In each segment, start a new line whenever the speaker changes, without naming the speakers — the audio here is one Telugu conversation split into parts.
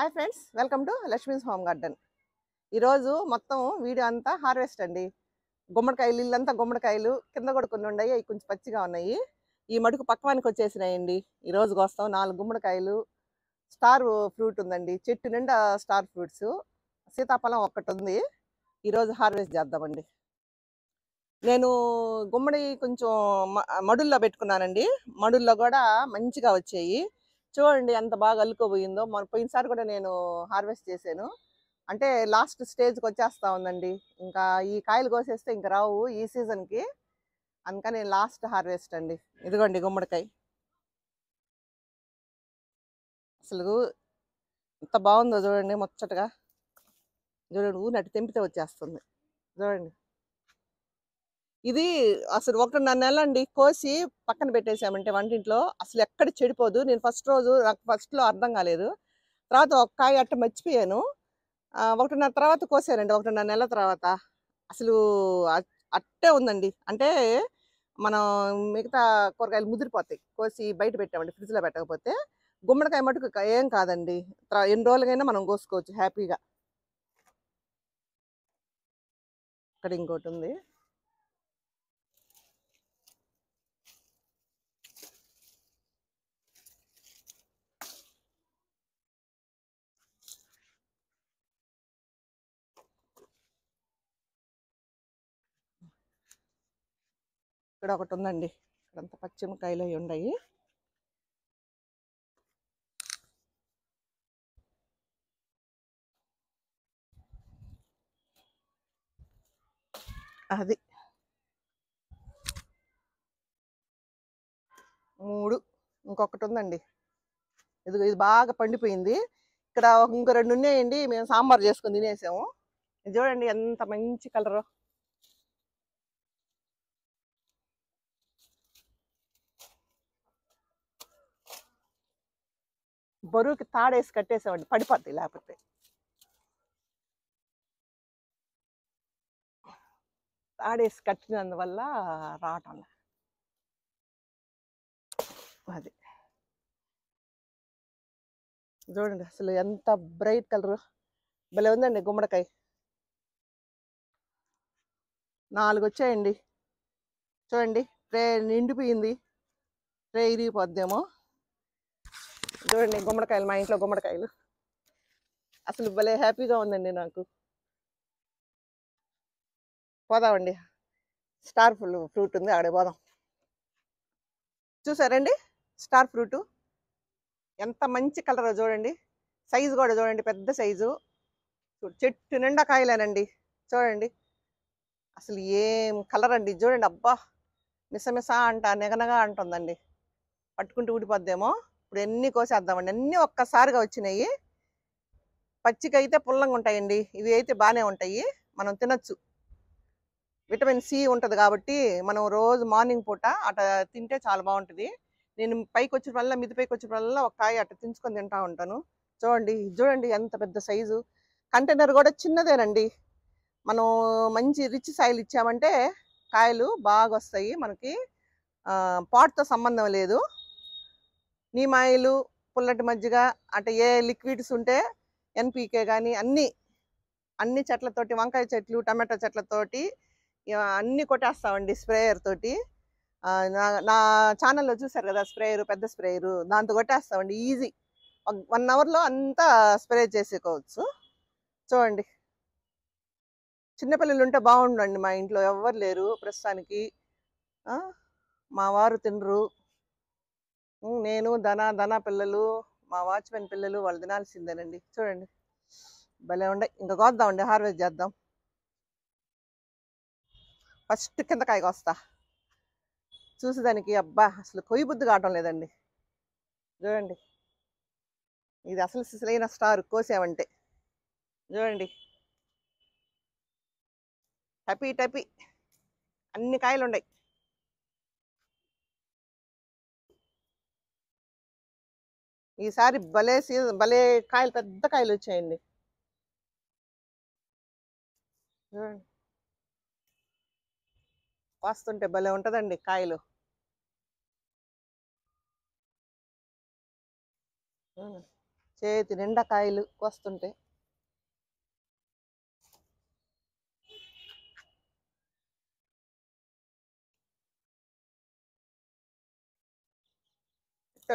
Hi friends, welcome to Lakshmi's home garden. ఈరోజు మొత్తం వీడియో అంతా హార్వెస్ట్ అండి. గుమ్మడికాయలు, ఇల్లంతా గుమ్మడికాయలు, కింద కూడా కొన్ని ఉన్నాయి, అవి కొంచెం పచ్చిగా ఉన్నాయి. ఈ మటుకు పక్వానికి వచ్చేసినాయండి. ఈ రోజు కోస్తాం 4 గుమ్మడికాయలు. స్టార్ ఫ్రూట్ ఉందండి, చెట్టు నిండా స్టార్ ఫ్రూట్స్. సీతాఫలం ఒక్కటి ఉంది. ఈరోజు హార్వెస్ట్ చేద్దామండి. నేను గుమ్మడి కొంచెం మడుల్లో పెట్టుకున్నానండి. మడుల్లో కూడా మంచిగా వచ్చాయి. చూడండి ఎంత బాగా అల్లుకోబోయిందో. మన పోయినసారి కూడా నేను హార్వెస్ట్ చేశాను. అంటే లాస్ట్ స్టేజ్కి వచ్చేస్తా ఉందండి. ఇంకా ఈ కాయలు కోసేస్తే ఇంకా రావు ఈ సీజన్కి. అందుకని లాస్ట్ హార్వెస్ట్ అండి. ఇదిగోండి గుమ్మడికాయ. అసలు ఎంత బాగుందో చూడండి, ముచ్చటగా. చూడండి, ఊరినట్టు తెంపితే వచ్చేస్తుంది. చూడండి, ఇది అసలు 1.5 నెలలు అండి. కోసి పక్కన పెట్టేసామంటే వంటింట్లో అసలు ఎక్కడ చెడిపోదు. నేను ఫస్ట్ రోజు నాకు ఫస్ట్లో అర్థం కాలేదు. తర్వాత ఒక కాయ అట్ట మర్చిపోయాను. 1.5 తర్వాత కోసానండి, 1.5 నెలల తర్వాత. అసలు అట్టే ఉందండి. అంటే మనం మిగతా కూరగాయలు ముదిరిపోతాయి. కోసి బయట పెట్టామండి, ఫ్రిడ్జ్లో పెట్టకపోతే. గుమ్మడికాయ మటుకు ఏం కాదండి. ఎన్ని రోజులకైనా మనం కోసుకోవచ్చు హ్యాపీగా. ఇక్కడ ఇంకోటి ఉంది. ఇక్కడ ఒకటి ఉందండి. ఇక్కడంతా పచ్చిమిరకాయలు అవి ఉన్నాయి. అది 3. ఇంకొకటి ఉందండి. ఇది బాగా పండిపోయింది. ఇక్కడ ఇంకో 2 ఉన్నాయండి. మేము సాంబార్ చేసుకొని తినేసాము. ఇది చూడండి ఎంత మంచి కలరు. బరువుకి తాడేసి కట్టేసామండి, పడిపోతాయి లేకపోతే. తాడేసి కట్టినందువల్ల రావటం. అది చూడండి, అసలు ఎంత బ్రైట్ కలరు. భలే ఉందండి గుమ్మడికాయ. 4 వచ్చాయండి. చూడండి, ట్రే నిండిపోయింది. ట్రే ఇరిగిపోద్దేమో. చూడండి గుమ్మడికాయలు, మా ఇంట్లో గుమ్మడికాయలు. అసలు భలే హ్యాపీగా ఉందండి నాకు. పోదామండి, స్టార్ ఫ్రూట్ ఉంది, అక్కడికి పోదాం. చూసారండి స్టార్ ఫ్రూట్ ఎంత మంచి కలర్. చూడండి సైజు కూడా చూడండి, పెద్ద సైజు. చెట్టు నిండా కాయలేనండి. చూడండి అసలు ఏం కలర్ అండి. చూడండి, అబ్బా మిసమిస అంట, నెగనగా అంటుందండి. పట్టుకుంటూ ఊడిపోద్దేమో. ఇప్పుడు ఎన్ని కోసేద్దామండి. అన్నీ ఒక్కసారిగా వచ్చినాయి. పచ్చికైతే పుల్లంగా ఉంటాయండి, ఇవి అయితే బాగానే ఉంటాయి, మనం తినచ్చు. విటమిన్ సి ఉంటుంది కాబట్టి మనం రోజు మార్నింగ్ పూట అట తింటే చాలా బాగుంటుంది. నేను పైకి వచ్చినప్పుడల్లా, మిద్ది పైకి వచ్చినప్పుడల్లా ఒక కాయ అట్ట తించుకొని తింటా ఉంటాను. చూడండి చూడండి ఎంత పెద్ద సైజు. కంటైనర్ కూడా చిన్నదేనండి. మనం మంచి రిచ్ సాయిల్ ఇచ్చామంటే కాయలు బాగా వస్తాయి మనకి. పాట్తో సంబంధం లేదు. నీమాయిలు, పుల్లటి మజ్జిగ, అంటే ఏ లిక్విడ్స్ ఉంటే ఎన్పికే కానీ అన్ని చెట్లతోటి, వంకాయ చెట్లు, టమాటో చెట్లతోటి అన్నీ కొట్టేస్తామండి స్ప్రేయర్ తోటి. నా ఛానల్లో చూసారు కదా స్ప్రేయరు, పెద్ద స్ప్రేయరు, దాంతో కొట్టేస్తామండి ఈజీ. 1 అవర్లో అంతా స్ప్రే చేసుకోవచ్చు. చూడండి, చిన్నపిల్లలు ఉంటే బాగుండండి. మా ఇంట్లో ఎవ్వరు లేరు ప్రస్తుతానికి. మా వారు తినరు. నేను ధన పిల్లలు, మా వాచ్మెన్ పిల్లలు వాళ్ళు తినాల్సిందేనండి. చూడండి భలే ఉండే. ఇంకా కోద్దామండి, హార్వెస్ట్ చేద్దాం. ఫస్ట్ కింద కాయకు వస్తా. చూసేదానికి అబ్బా అసలు కొయ్యి బుద్ధి కావటం లేదండి. చూడండి, ఇది అసలు సిసలైన స్టార్ కోసామంటే. చూడండి టపీ టపీ అన్ని కాయలు ఉన్నాయి. ఈసారి భలే సీజన్, భలే కాయలు, పెద్ద కాయలు వచ్చాయండి. చూడండి వస్తుంటే భలే ఉంటుందండి కాయలు. చేతి నిండా కాయలు వస్తుంటే.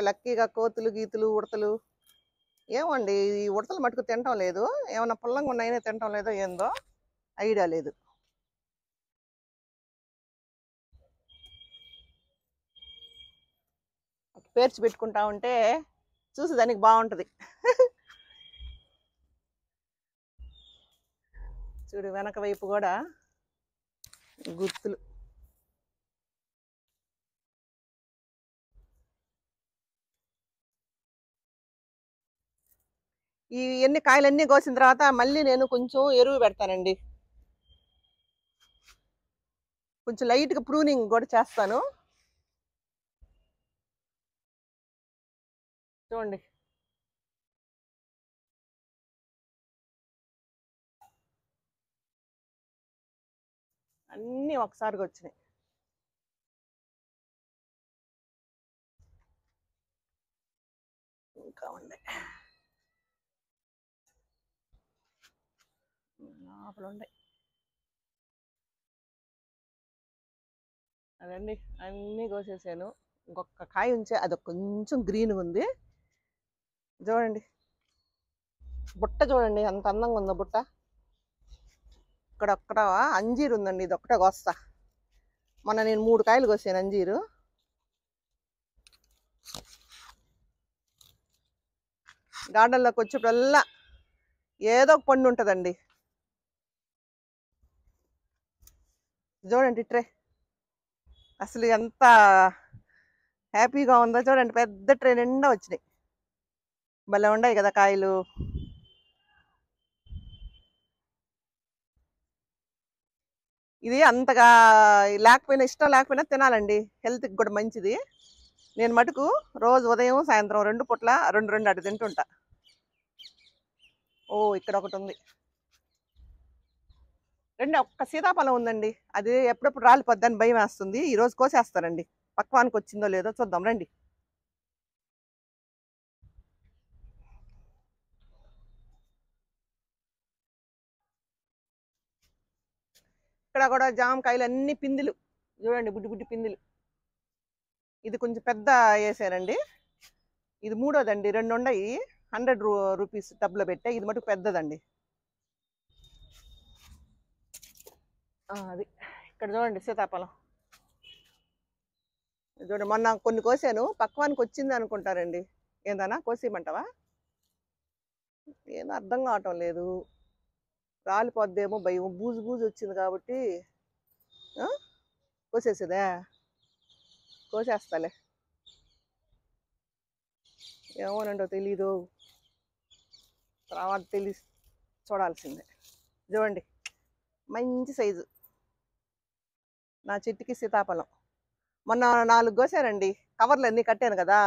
లక్కీగా కోతులు గీతులు ఉడతలు ఏమండి, ఈ ఉడతలు మటుకు తినటం లేదు. ఏమన్నా పుల్లంగా ఉన్నాయనే తినటం లేదో ఏందో ఐడియా లేదు. పేర్చి పెట్టుకుంటా ఉంటే చూసేదానికి బాగుంటది. చూడు వెనక వైపు కూడా గుర్తులు. ఈ ఎన్ని కాయలన్నీ కోసిన తర్వాత మళ్ళీ నేను కొంచెం ఎరువు పెడతానండి. కొంచెం లైట్గా ప్రూనింగ్ కూడా చేస్తాను. చూడండి అన్నీ ఒకసారిగా వచ్చినాయి. ఇంకా ఉన్నాయి లోపల ఉన్నాయి. అదండి అన్నీ కోసేసాను. ఇంకొక కాయ ఉంచే, అది కొంచెం గ్రీన్గా ఉంది. చూడండి బుట్ట చూడండి ఎంత అందంగా ఉందో బుట్ట. ఇక్కడ ఒక్కడ అంజీరు ఉందండి, ఇది ఒక్కటే కోస్తా. మొన్న నేను 3 కాయలు కోసాను అంజీరు. గార్డెన్లోకి వచ్చేప్పుడల్లా ఏదో ఒక పండు ఉంటుందండి. చూడండి ట్రే అసలు ఎంత హ్యాపీగా ఉందో చూడండి. పెద్ద ట్రే నిండా వచ్చినాయి. భలే ఉన్నాయి కదా కాయలు. ఇది అంతగా లేకపోయినా, ఇష్టం లేకపోయినా తినాలండి, హెల్త్కి కూడా మంచిది. నేను మటుకు రోజు ఉదయం సాయంత్రం 2 పూట్ల 2 అటు తింటుంటా. ఓ ఇక్కడ ఒకటి ఉంది. ఒక్క సీతాఫలం ఉందండి, అది ఎప్పుడెప్పుడు రాలిపోద్దని భయం వేస్తుంది. ఈరోజు కోసేస్తారండి, పక్వానికి వచ్చిందో లేదో చూద్దాం రండి. ఇక్కడ కూడా జామకాయలు అన్ని పిందులు చూడండి, బుడ్డి బుడ్డి పిందులు. ఇది కొంచెం పెద్ద వేసానండి. ఇది 3వదండి, 2 ఉన్నాయి. 100 రూపీస్ టబ్లో పెట్టే. ఇది మటుకు పెద్దదండి. అది ఇక్కడ చూడండి సీతాఫలం. చూడండి మొన్న కొన్ని కోసాను, పక్వానికి వచ్చింది అనుకుంటారండి. ఏందన్నా కోసేయమంటావా? ఏదో అర్థం కావటం లేదు. రాలిపోద్దేమో భయం, బూజు బూజు వచ్చింది కాబట్టి కోసేసేదా. కోసేస్తాలే, ఏమోనండో తెలీదు, తర్వాత చూడాల్సిందే. చూడండి మంచి సైజు నా చెట్టుకి సీతాఫలం. మొన్న 4 కోసానండి, కవర్లు అన్నీ కట్టాను కదా.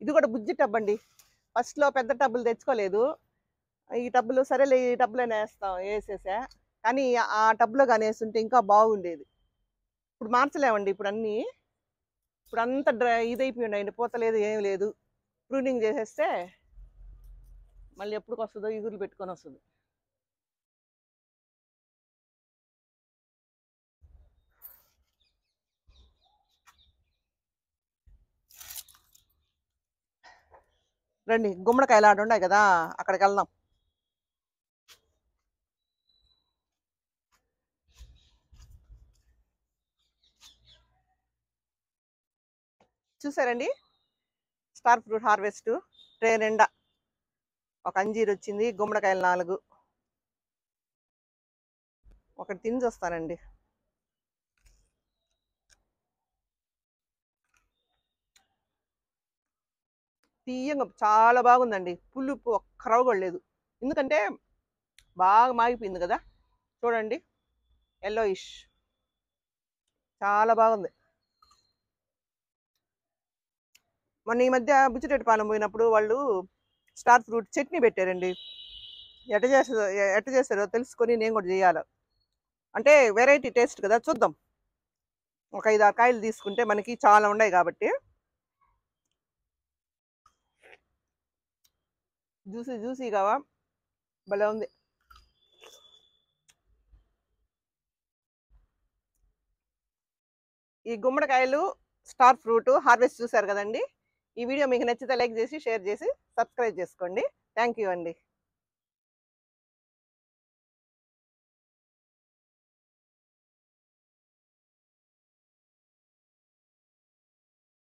ఇది కూడా బుజ్జి టబ్ అండి. ఫస్ట్లో పెద్ద టబ్బులు తెచ్చుకోలేదు. ఈ టబ్బులు సరేలే, ఈ టబ్బులోనే వేసేసా. కానీ ఆ టబ్లో కానీ వేస్తుంటే ఇంకా బాగుండేది. ఇప్పుడు మార్చలేమండి, ఇప్పుడు అంతా ఇదైపోయి ఉన్నాయండి, పూతలేదు ఏం లేదు. ప్రూనింగ్ చేసేస్తే మళ్ళీ ఎప్పటికి వస్తుందో ఇగురులు పెట్టుకొని వస్తుంది. రండి, గుమ్మడికాయలు ఆడ ఉన్నాయి కదా, అక్కడికి వెళ్దాం. చూసారండి, స్టార్ ఫ్రూట్ హార్వెస్ట్. ట్రే నిండా ఒక అంజీరు వచ్చింది, గుమ్మడికాయలు 4. ఒకటి తిని చూస్తానండి. తీయంగా చాలా బాగుందండి, పులుపు ఒక్క రవ్వ కూడా లేదు. ఎందుకంటే బాగా మాగిపోయింది కదా. చూడండి ఎల్లోయిష్, చాలా బాగుంది. మొన్న ఈ మధ్య బుచ్చిరెడ్డిపాలెం పోయినప్పుడు వాళ్ళు స్టార్ ఫ్రూట్ చట్నీ పెట్టారండి. ఎట్ట చేస్తారో తెలుసుకొని నేను కూడా చేయాలి. అంటే వెరైటీ టేస్ట్ కదా, చూద్దాం. ఒక 5-6 కాయలు తీసుకుంటే మనకి చాలా ఉన్నాయి కాబట్టి. జ్యూసీగా భలే ఉంది. ఈ గుమ్మడికాయలు స్టార్ ఫ్రూట్ హార్వెస్ట్ చూసారు కదండి. ఈ వీడియో మీకు నచ్చితే లైక్ చేసి, షేర్ చేసి, సబ్స్క్రైబ్ చేసుకోండి. థ్యాంక్ యూ అండి.